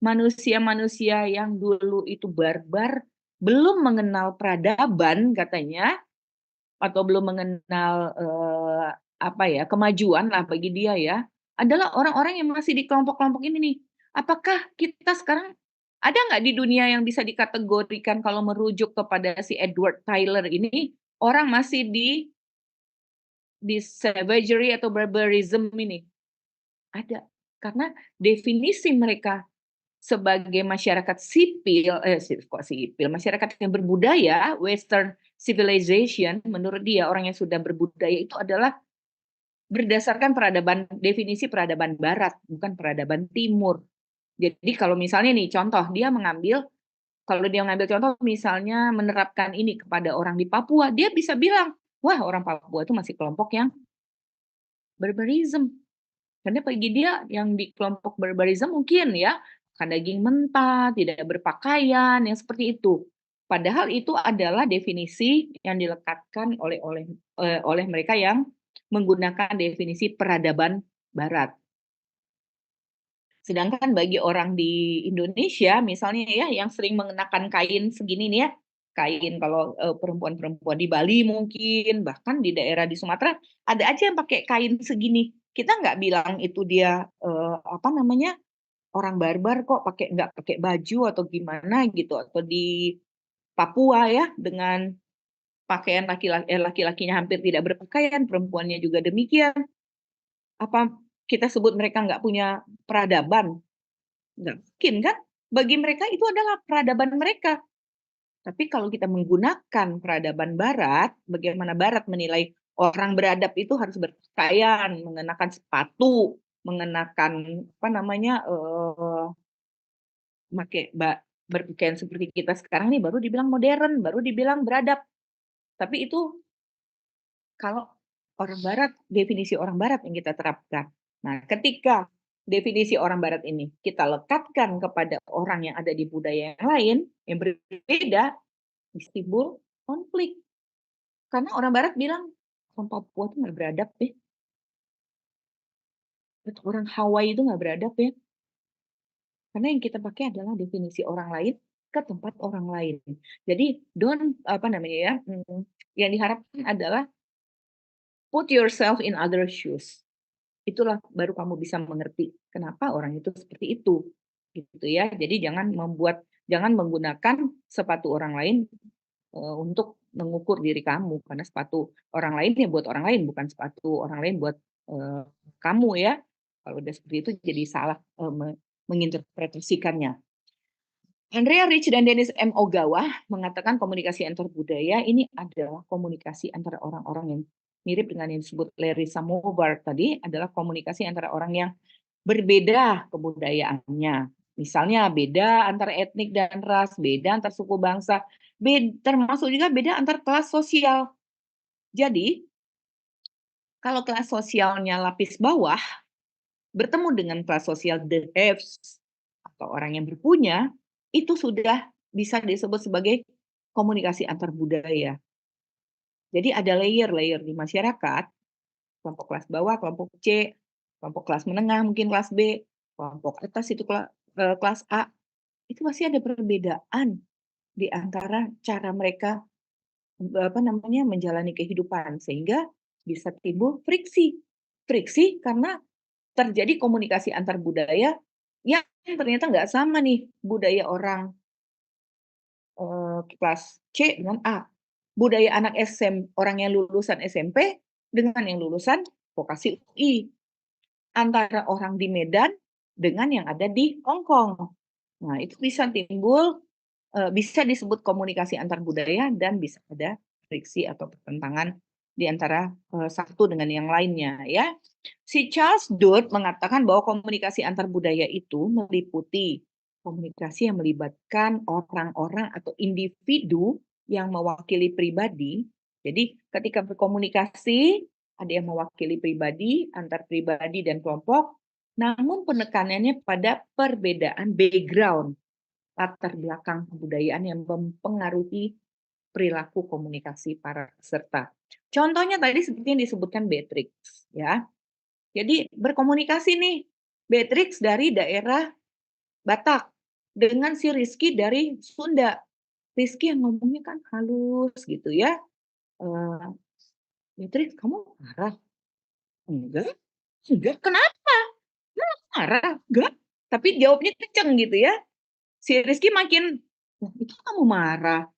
manusia-manusia yang dulu itu barbar, belum mengenal peradaban katanya, atau belum mengenal apa ya, kemajuan lah bagi dia ya, adalah orang-orang yang masih di kelompok-kelompok ini nih. Apakah kita sekarang ada nggak di dunia yang bisa dikategorikan kalau merujuk kepada si Edward Tyler ini, orang masih di savagery atau barbarism ini? Ada. Karena definisi mereka sebagai masyarakat sipil, kok sipil, masyarakat yang berbudaya, Western civilization, menurut dia orang yang sudah berbudaya itu adalah berdasarkan peradaban, definisi peradaban Barat, bukan peradaban Timur. Jadi kalau misalnya nih contoh, kalau dia mengambil contoh misalnya menerapkan ini kepada orang di Papua, dia bisa bilang, wah orang Papua itu masih kelompok yang barbarism. Karena bagi dia yang di kelompok barbarisme mungkin ya, makan daging mentah, tidak berpakaian, yang seperti itu. Padahal itu adalah definisi yang dilekatkan oleh mereka yang menggunakan definisi peradaban Barat. Sedangkan bagi orang di Indonesia, misalnya ya, yang sering mengenakan kain segini nih ya, kain kalau perempuan-perempuan di Bali mungkin, bahkan di daerah di Sumatera, ada aja yang pakai kain segini. Kita nggak bilang itu dia apa namanya orang barbar kok pakai nggak pakai baju atau gimana gitu, atau di Papua ya dengan pakaian laki-lakinya hampir tidak berpakaian, perempuannya juga demikian. Apa kita sebut mereka nggak punya peradaban? Nggak mungkin kan? Bagi mereka itu adalah peradaban mereka. Tapi kalau kita menggunakan peradaban Barat, bagaimana Barat menilai orang beradab itu harus berpakaian, mengenakan sepatu, mengenakan apa namanya, pakai berpakaian seperti kita sekarang nih baru dibilang modern, baru dibilang beradab. Tapi itu kalau orang Barat, definisi orang Barat yang kita terapkan. Nah, ketika definisi orang Barat ini kita lekatkan kepada orang yang ada di budaya yang lain, yang berbeda, timbul konflik. Karena orang Barat bilang, orang Papua itu nggak beradab deh. Orang Hawaii itu nggak beradab ya. Karena yang kita pakai adalah definisi orang lain ke tempat orang lain. Jadi, apa namanya ya, yang diharapkan adalah put yourself in other shoes. Itulah baru kamu bisa mengerti kenapa orang itu seperti itu, gitu ya. Jadi jangan menggunakan sepatu orang lain, untuk mengukur diri kamu, karena sepatu orang lain ya buat orang lain, bukan sepatu orang lain buat, eee, kamu ya. Kalau udah seperti itu jadi salah, menginterpretasikannya. Andrea Rich dan Dennis M. Ogawa mengatakan komunikasi antar budaya ini adalah komunikasi antara orang-orang yang mirip dengan yang disebut Larry Samovar tadi, adalah komunikasi antara orang yang berbeda kebudayaannya. Misalnya beda antar etnik dan ras, beda antar suku bangsa, termasuk juga beda antar kelas sosial. Jadi, kalau kelas sosialnya lapis bawah bertemu dengan kelas sosial the haves atau orang yang berpunya, itu sudah bisa disebut sebagai komunikasi antar budaya. Jadi ada layer-layer di masyarakat, kelompok kelas bawah, kelompok C, kelompok kelas menengah, mungkin kelas B, kelompok atas itu kelas A. Itu pasti ada perbedaan di antara cara mereka, apa namanya, menjalani kehidupan, sehingga bisa timbul friksi. Friksi karena terjadi komunikasi antar budaya yang ternyata nggak sama nih, budaya orang, kelas C dengan A. Budaya anak orang yang lulusan SMP dengan yang lulusan vokasi UI. Antara orang di Medan dengan yang ada di Hong Kong. Nah, itu bisa timbul, bisa disebut komunikasi antar budaya dan bisa ada friksi atau pertentangan di antara, satu dengan yang lainnya ya. Si Charles Duhigg mengatakan bahwa komunikasi antar budaya itu meliputi komunikasi yang melibatkan orang-orang atau individu yang mewakili pribadi. Jadi ketika berkomunikasi, ada yang mewakili pribadi, antar pribadi dan kelompok, namun penekanannya pada perbedaan background, latar belakang kebudayaan yang mempengaruhi perilaku komunikasi para peserta. Contohnya tadi seperti yang disebutkan Beatrix, ya. Jadi berkomunikasi nih, Beatrix dari daerah Batak, dengan si Rizky dari Sunda. Rizky yang ngomongnya kan halus gitu ya, eee, "Beatrix kamu marah?" "Enggak, enggak, kenapa? Emang aku marah? Enggak." Tapi jawabnya kenceng gitu ya. Si Rizky makin, "Lah itu kamu marah?"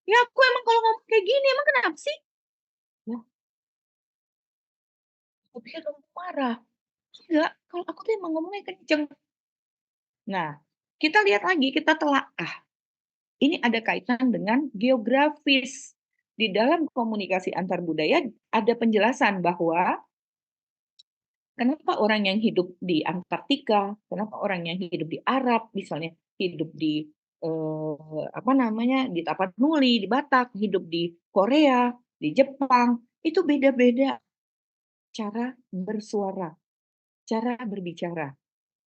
"Ya aku emang kalau ngomong kayak gini, emang kenapa sih?" "Lah aku pikir kamu marah." "Enggak, kalau aku tuh emang ngomongnya kenceng." Nah, kita lihat lagi, kita telaah. Ini ada kaitan dengan geografis. Di dalam komunikasi antar budaya ada penjelasan bahwa kenapa orang yang hidup di Antartika, kenapa orang yang hidup di Arab misalnya, hidup di apa namanya, di Tapanuli, di Batak, hidup di Korea, di Jepang, itu beda-beda cara bersuara, cara berbicara.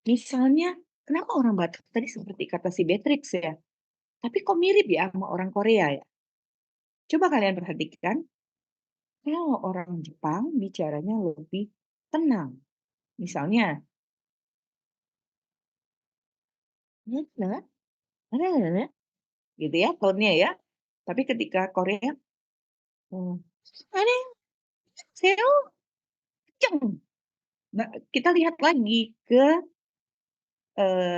Misalnya, kenapa orang Batak tadi seperti kata si Beatrix ya, tapi kok mirip ya sama orang Korea ya? Coba kalian perhatikan, kalau orang Jepang bicaranya lebih tenang. Misalnya, gitu ya tone-nya ya. Tapi ketika Korea, mmm, "Annyeonghaseyo," kenceng. Nah, kita lihat lagi ke,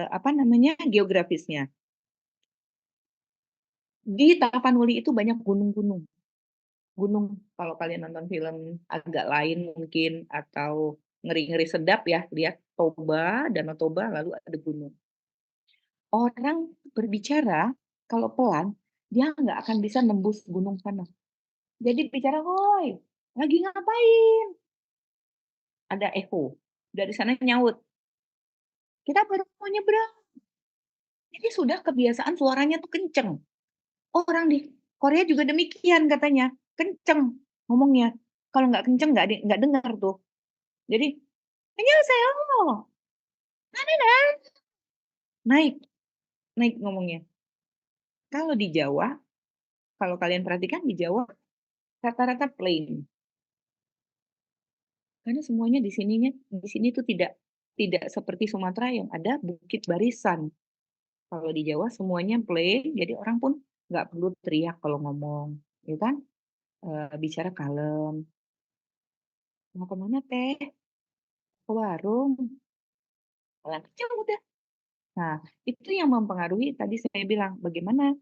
apa namanya, geografisnya. Di Tapanuli itu banyak gunung-gunung. Gunung kalau kalian nonton film agak lain mungkin atau Ngeri-Ngeri Sedap ya, lihat Toba, Danau Toba, lalu ada gunung. Orang berbicara kalau pelan, dia nggak akan bisa nembus gunung sana. Jadi bicara, "Woi, lagi ngapain?" Ada echo, dari sana nyaut, "Kita baru mau nyebrang." Jadi sudah kebiasaan suaranya tuh kenceng. Orang di Korea juga demikian katanya, kenceng ngomongnya. Kalau nggak kenceng nggak dengar tuh. Jadi, "Annyeonghaseyo, naik naik ngomongnya. Kalau di Jawa, kalau kalian perhatikan di Jawa rata-rata plain. Karena semuanya di sini tuh tidak seperti Sumatera yang ada bukit barisan. Kalau di Jawa semuanya plain, jadi orang pun nggak perlu teriak kalau ngomong, ya kan? Bicara kalem, "Mau ke mana Teh? Ke warung?" Pelan aja udah. Nah, itu yang mempengaruhi tadi saya bilang bagaimana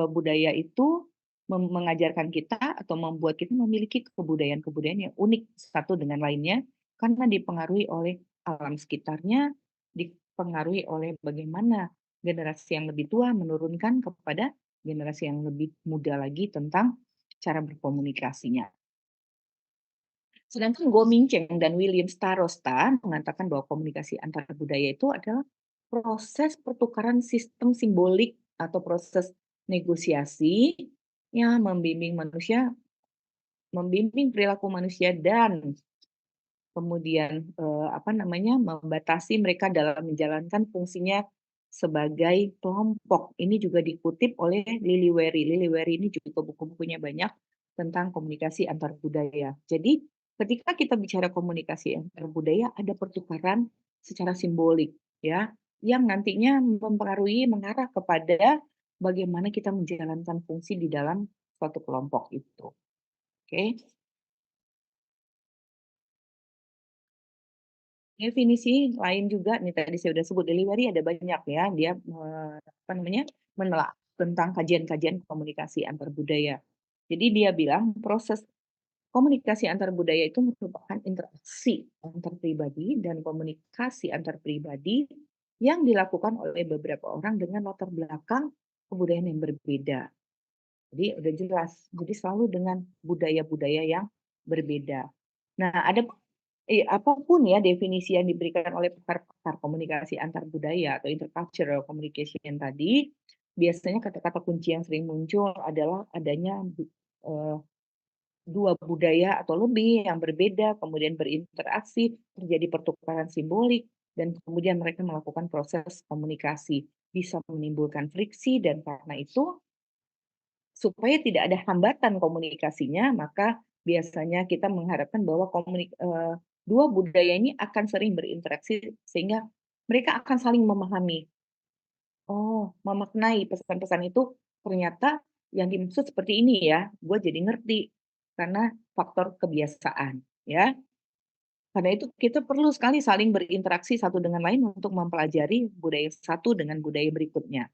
budaya itu mengajarkan kita atau membuat kita memiliki kebudayaan-kebudayaan yang unik satu dengan lainnya, karena dipengaruhi oleh alam sekitarnya, dipengaruhi oleh bagaimana generasi yang lebih tua menurunkan kepada generasi yang lebih muda lagi tentang cara berkomunikasinya. Sedangkan Go Mincheng dan William Starosta mengatakan bahwa komunikasi antar budaya itu adalah proses pertukaran sistem simbolik atau proses negosiasi yang membimbing perilaku manusia dan kemudian, apa namanya, membatasi mereka dalam menjalankan fungsinya sebagai kelompok. Ini juga dikutip oleh Lily Wery. Lily Wery ini juga buku-bukunya banyak tentang komunikasi antar budaya. Jadi, ketika kita bicara komunikasi antar budaya, ada pertukaran secara simbolik, ya, yang nantinya mempengaruhi, mengarah kepada bagaimana kita menjalankan fungsi di dalam suatu kelompok itu, oke. Definisi lain juga nih tadi saya udah sebut delivery ada banyak ya, dia apa namanya, menelaah tentang kajian-kajian komunikasi antar budaya. Jadi dia bilang proses komunikasi antar budaya itu merupakan interaksi antar pribadi dan komunikasi antar pribadi yang dilakukan oleh beberapa orang dengan latar belakang kebudayaan yang berbeda. Jadi udah jelas, jadi selalu dengan budaya-budaya yang berbeda. Nah, ada apapun ya definisi yang diberikan oleh pakar-pakar komunikasi antar budaya atau intercultural communication tadi, biasanya kata-kata kunci yang sering muncul adalah adanya, eee, 2 budaya atau lebih yang berbeda, kemudian berinteraksi, terjadi pertukaran simbolik, dan kemudian mereka melakukan proses komunikasi. Bisa menimbulkan friksi dan karena itu supaya tidak ada hambatan komunikasinya, maka biasanya kita mengharapkan bahwa 2 budaya ini akan sering berinteraksi sehingga mereka akan saling memahami. Oh, memaknai pesan-pesan itu ternyata yang dimaksud seperti ini ya, gue jadi ngerti, karena faktor kebiasaan, ya. Karena itu kita perlu sekali saling berinteraksi satu dengan lain untuk mempelajari budaya satu dengan budaya berikutnya.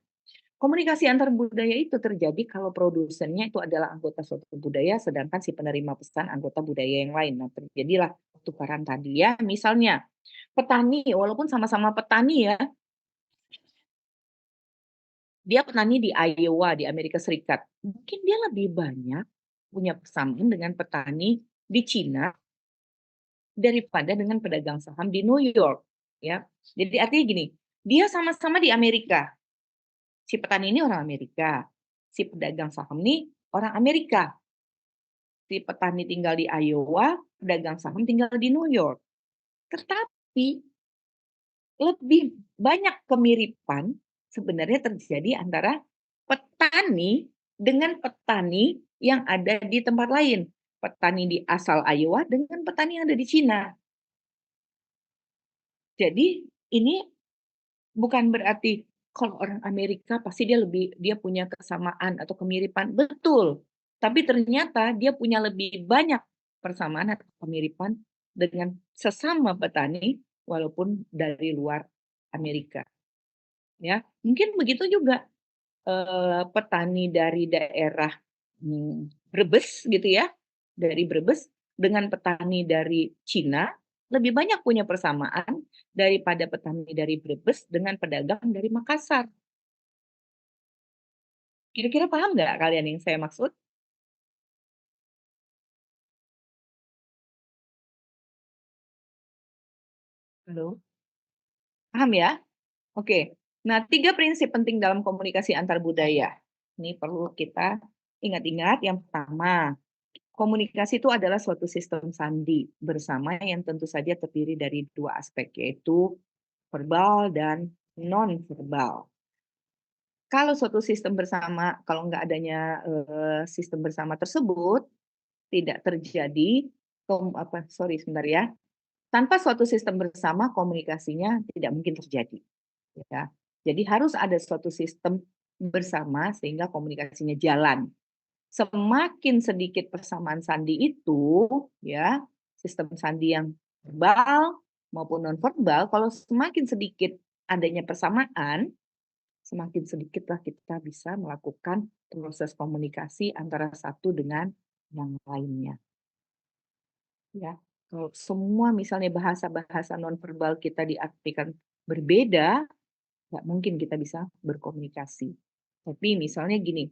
Komunikasi antar budaya itu terjadi kalau produsennya itu adalah anggota suatu budaya, sedangkan si penerima pesan anggota budaya yang lain. Nah, terjadilah tukaran tadi ya. Misalnya, petani, walaupun sama-sama petani ya, dia petani di Iowa, di Amerika Serikat. Mungkin dia lebih banyak punya persamaan dengan petani di Cina daripada dengan pedagang saham di New York, ya. Jadi artinya gini, dia sama-sama di Amerika. Si petani ini orang Amerika, si pedagang saham ini orang Amerika. Si petani tinggal di Iowa, pedagang saham tinggal di New York. Tetapi lebih banyak kemiripan sebenarnya terjadi antara petani dengan petani yang ada di tempat lain. Petani di asal Iowa dengan petani yang ada di Cina. Jadi ini bukan berarti kalau orang Amerika pasti dia punya kesamaan atau kemiripan, betul. Tapi ternyata dia punya lebih banyak persamaan atau kemiripan dengan sesama petani walaupun dari luar Amerika, ya. Mungkin begitu juga, petani dari daerah, Brebes gitu ya, dari Brebes dengan petani dari Cina, lebih banyak punya persamaan daripada petani dari Brebes dengan pedagang dari Makassar. Kira-kira paham nggak kalian yang saya maksud? Halo? Paham ya? Oke. Nah, 3 prinsip penting dalam komunikasi antar budaya. Ini perlu kita ingat-ingat. Yang pertama, komunikasi itu adalah suatu sistem sandi bersama yang tentu saja terdiri dari 2 aspek, yaitu verbal dan non-verbal. Kalau suatu sistem bersama, kalau nggak adanya, sistem bersama tersebut, tidak terjadi sorry sebentar ya, tanpa suatu sistem bersama komunikasinya tidak mungkin terjadi, ya. Jadi harus ada suatu sistem bersama sehingga komunikasinya jalan. Semakin sedikit persamaan sandi itu, ya, sistem sandi yang verbal maupun nonverbal, kalau semakin sedikit adanya persamaan, semakin sedikitlah kita bisa melakukan proses komunikasi antara satu dengan yang lainnya, ya. Kalau semua misalnya bahasa-bahasa nonverbal kita diartikan berbeda, nggak mungkin kita bisa berkomunikasi. Tapi misalnya gini,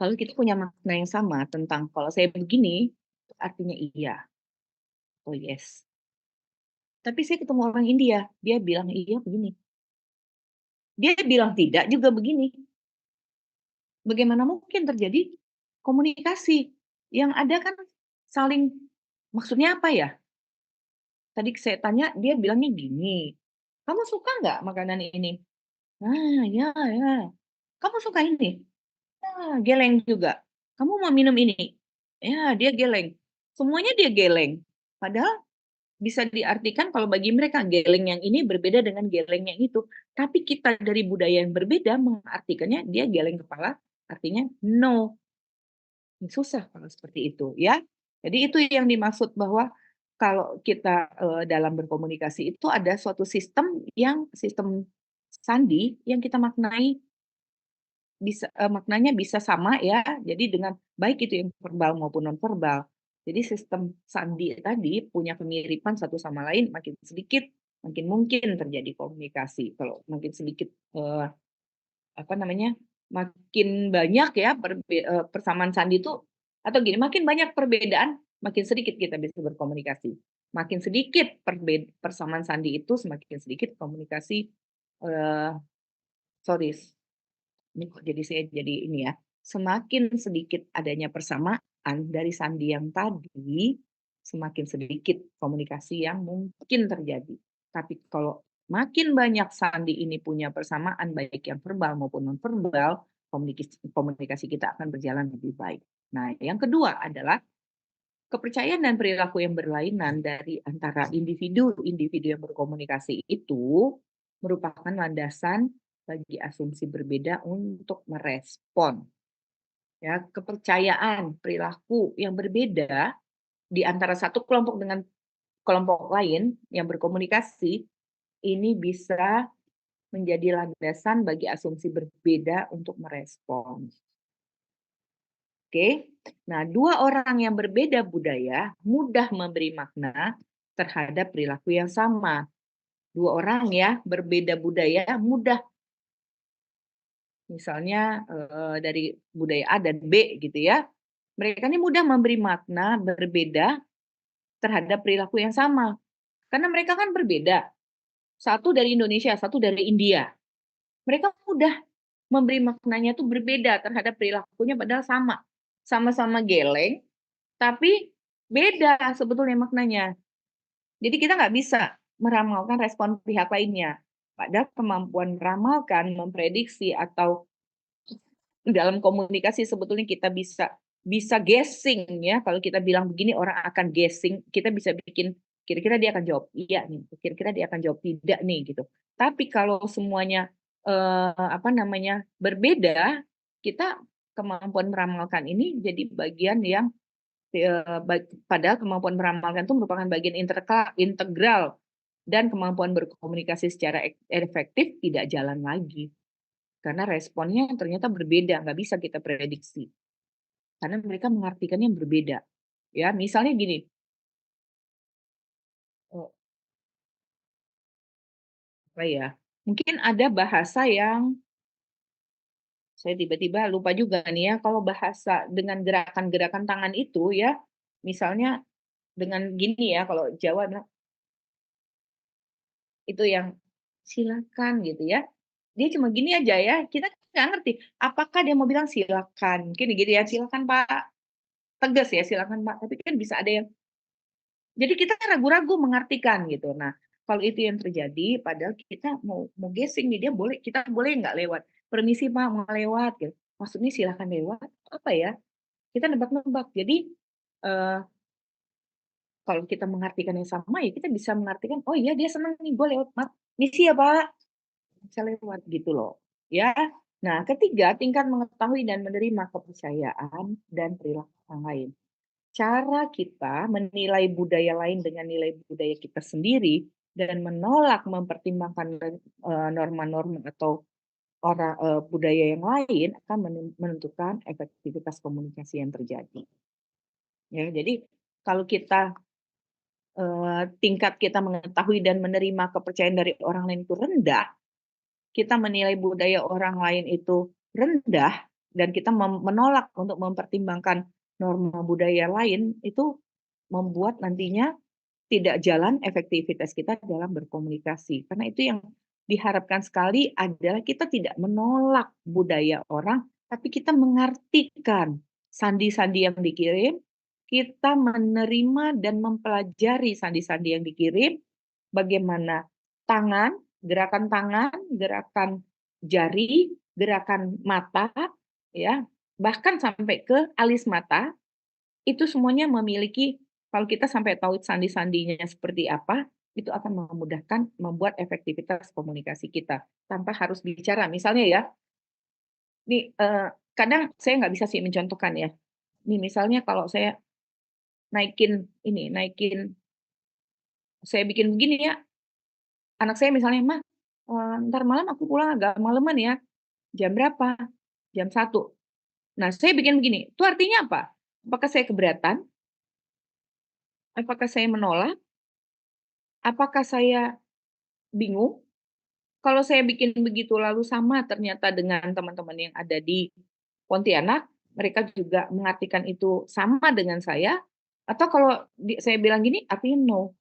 kalau kita punya makna yang sama tentang kalau saya begini, artinya iya atau yes. Tapi saya ketemu orang India, dia bilang iya begini. Dia bilang tidak juga begini. Bagaimana mungkin terjadi komunikasi? Yang ada kan saling maksudnya apa ya? Tadi saya tanya, dia bilangnya gini, "Kamu suka nggak makanan ini?" "Ah, ya ya." "Kamu suka ini?" "Ah, geleng juga." "Kamu mau minum ini?" Ya, dia geleng. Semuanya dia geleng. Padahal bisa diartikan kalau bagi mereka geleng yang ini berbeda dengan geleng yang itu. Tapi kita dari budaya yang berbeda mengartikannya dia geleng kepala, artinya no. Susah kalau seperti itu ya. Jadi itu yang dimaksud bahwa kalau kita, dalam berkomunikasi itu ada suatu sistem sandi yang kita maknai maknanya bisa sama ya, jadi dengan baik itu yang verbal maupun nonverbal. Jadi sistem sandi tadi punya kemiripan satu sama lain, makin sedikit, makin mungkin terjadi komunikasi. Kalau makin sedikit, apa namanya, makin banyak ya persamaan sandi itu atau gini, makin banyak perbedaan, makin sedikit kita bisa berkomunikasi. Makin sedikit persamaan sandi itu, semakin sedikit komunikasi, eee, sorry ini kok jadi saya jadi ini ya, semakin sedikit adanya persamaan dari sandi yang tadi, semakin sedikit komunikasi yang mungkin terjadi. Tapi kalau makin banyak sandi ini punya persamaan baik yang verbal maupun nonverbal, komunikasi kita akan berjalan lebih baik. Nah, yang kedua adalah kepercayaan dan perilaku yang berlainan dari antara individu-individu yang berkomunikasi itu merupakan landasan bagi asumsi berbeda untuk merespon. Ya, kepercayaan, perilaku yang berbeda di antara satu kelompok dengan kelompok lain yang berkomunikasi, ini bisa menjadi landasan bagi asumsi berbeda untuk merespon. Oke. Nah, dua orang yang berbeda budaya mudah memberi makna terhadap perilaku yang sama. Dua orang ya berbeda budaya mudah, misalnya dari budaya A dan B gitu ya. Mereka ini mudah memberi makna berbeda terhadap perilaku yang sama. Karena mereka kan berbeda. Satu dari Indonesia, satu dari India. Mereka mudah memberi maknanya tuh berbeda terhadap perilakunya padahal sama. Sama-sama geleng, tapi beda sebetulnya maknanya. Jadi kita nggak bisa meramalkan respon pihak lainnya. Padahal kemampuan meramalkan, memprediksi, atau dalam komunikasi sebetulnya kita bisa bisa guessing ya. Kalau kita bilang begini orang akan guessing, kita bisa bikin kira-kira dia akan jawab iya nih, kira-kira dia akan jawab tidak nih gitu. Tapi kalau semuanya apa namanya berbeda, kita kemampuan meramalkan ini jadi bagian yang padahal kemampuan meramalkan itu merupakan bagian integral dan kemampuan berkomunikasi secara efektif tidak jalan lagi. Karena responnya ternyata berbeda, nggak bisa kita prediksi. Karena mereka mengartikannya berbeda. Ya, misalnya gini, eee, apa ya, mungkin ada bahasa yang saya tiba-tiba lupa juga nih ya, kalau bahasa dengan gerakan-gerakan tangan itu ya, misalnya dengan gini ya, kalau Jawa bilang, itu yang, "Silakan," gitu ya. Dia cuma gini aja ya, kita nggak ngerti, apakah dia mau bilang, "Silakan," mungkin gitu ya, "Silakan Pak," tegas ya, "Silakan Pak," tapi kan bisa ada yang jadi kita ragu-ragu mengartikan gitu. Nah, kalau itu yang terjadi padahal kita mau guessing nih, dia boleh kita boleh nggak lewat, "Permisi Pak, mau lewat," gitu. Maksudnya silakan lewat, apa ya? Kita nebak-nebak. Jadi, eee, kalau kita mengartikan yang sama ya kita bisa mengartikan, "Oh iya dia senang nih gue lewat, Maaf, misi ya Pak." Bisa lewat gitu loh, ya. Nah, ketiga, tingkat mengetahui dan menerima kepercayaan dan perilaku orang lain. Cara kita menilai budaya lain dengan nilai budaya kita sendiri dan menolak mempertimbangkan norma-norma atau budaya yang lain akan menentukan efektivitas komunikasi yang terjadi. Ya, jadi kalau kita tingkat kita mengetahui dan menerima kepercayaan dari orang lain itu rendah, kita menilai budaya orang lain itu rendah dan kita menolak untuk mempertimbangkan norma budaya lain, itu membuat nantinya tidak jalan efektivitas kita dalam berkomunikasi. Karena itu yang diharapkan sekali adalah kita tidak menolak budaya orang, tapi kita mengartikan sandi-sandi yang dikirim, kita menerima dan mempelajari sandi-sandi yang dikirim, bagaimana gerakan tangan, gerakan jari, gerakan mata, ya, bahkan sampai ke alis mata, itu semuanya memiliki kalau kita sampai tahu sandi-sandinya seperti apa, itu akan memudahkan membuat efektivitas komunikasi kita, tanpa harus bicara. Misalnya ya, nih, kadang saya nggak bisa sih mencontohkan ya. Nih misalnya kalau saya naikin saya bikin begini ya, anak saya misalnya, "Mah, entar malam aku pulang agak maleman ya." "Jam berapa?" "Jam 1." Nah, saya bikin begini, itu artinya apa? Apakah saya keberatan? Apakah saya menolak? Apakah saya bingung? Kalau saya bikin begitu lalu sama ternyata dengan teman-teman yang ada di Pontianak, mereka juga mengartikan itu sama dengan saya, atau kalau saya bilang gini, artinya no,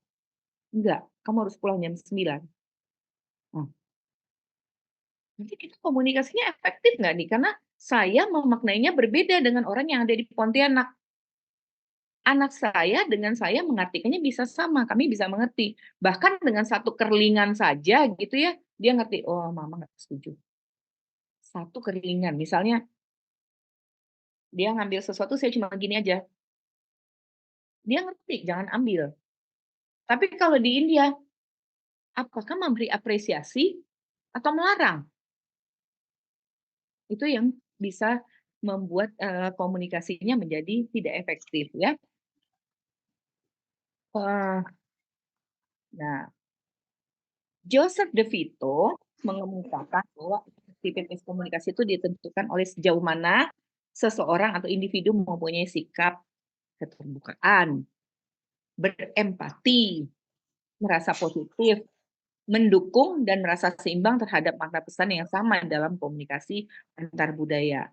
enggak, kamu harus pulang jam 9. Nah, nanti kita komunikasinya efektif nggak nih? Karena saya memaknainya berbeda dengan orang yang ada di Pontianak. Anak saya dengan saya mengartikannya bisa sama, kami bisa mengerti. Bahkan dengan satu kerlingan saja gitu ya, dia ngerti, "Oh mama nggak setuju." Satu kerlingan, misalnya dia ngambil sesuatu saya cuma gini aja, dia ngerti jangan ambil. Tapi kalau di India, apakah memberi apresiasi atau melarang? Itu yang bisa membuat, komunikasinya menjadi tidak efektif ya. Nah, Joseph De Vito mengemukakan bahwa efektivitas komunikasi itu ditentukan oleh sejauh mana seseorang atau individu mempunyai sikap keterbukaan, berempati, merasa positif, mendukung dan merasa seimbang terhadap makna pesan yang sama dalam komunikasi antar budaya.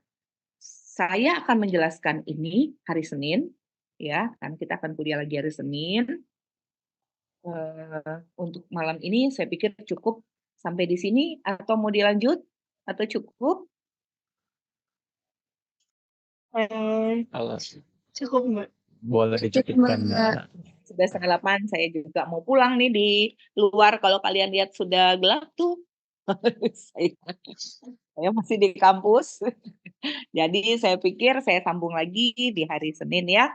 Saya akan menjelaskan ini hari Senin, ya, kan kita akan kuliah lagi hari Senin. Untuk malam ini saya pikir cukup sampai di sini atau mau dilanjut atau cukup? Kalau Cukup, Mbak. boleh Cukup, dicukupkan, Mbak. Mbak. Sudah 7:30 saya juga mau pulang nih di luar kalau kalian lihat sudah gelap tuh. Saya masih di kampus. Jadi saya pikir saya sambung lagi di hari Senin ya.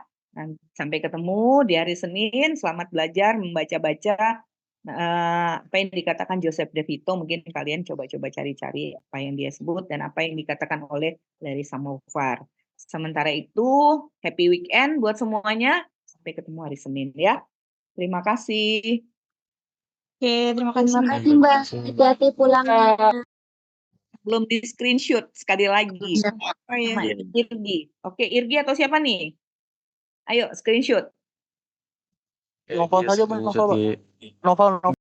Sampai ketemu di hari Senin. Selamat belajar membaca-baca apa yang dikatakan Joseph De Vito. Mungkin kalian coba-coba cari-cari apa yang dia sebut dan apa yang dikatakan oleh Larry Samovar. Sementara itu, happy weekend buat semuanya. Sampai ketemu hari Senin ya. Terima kasih. Oke, terima Terima kasih, kasih, Mbak. Hati-hati pulangnya. Belum di screenshot sekali lagi. Oh iya. Sama Irgi. Oke, Irgi atau siapa nih? Ayo screenshot. Novel saja, Mbak. Novel.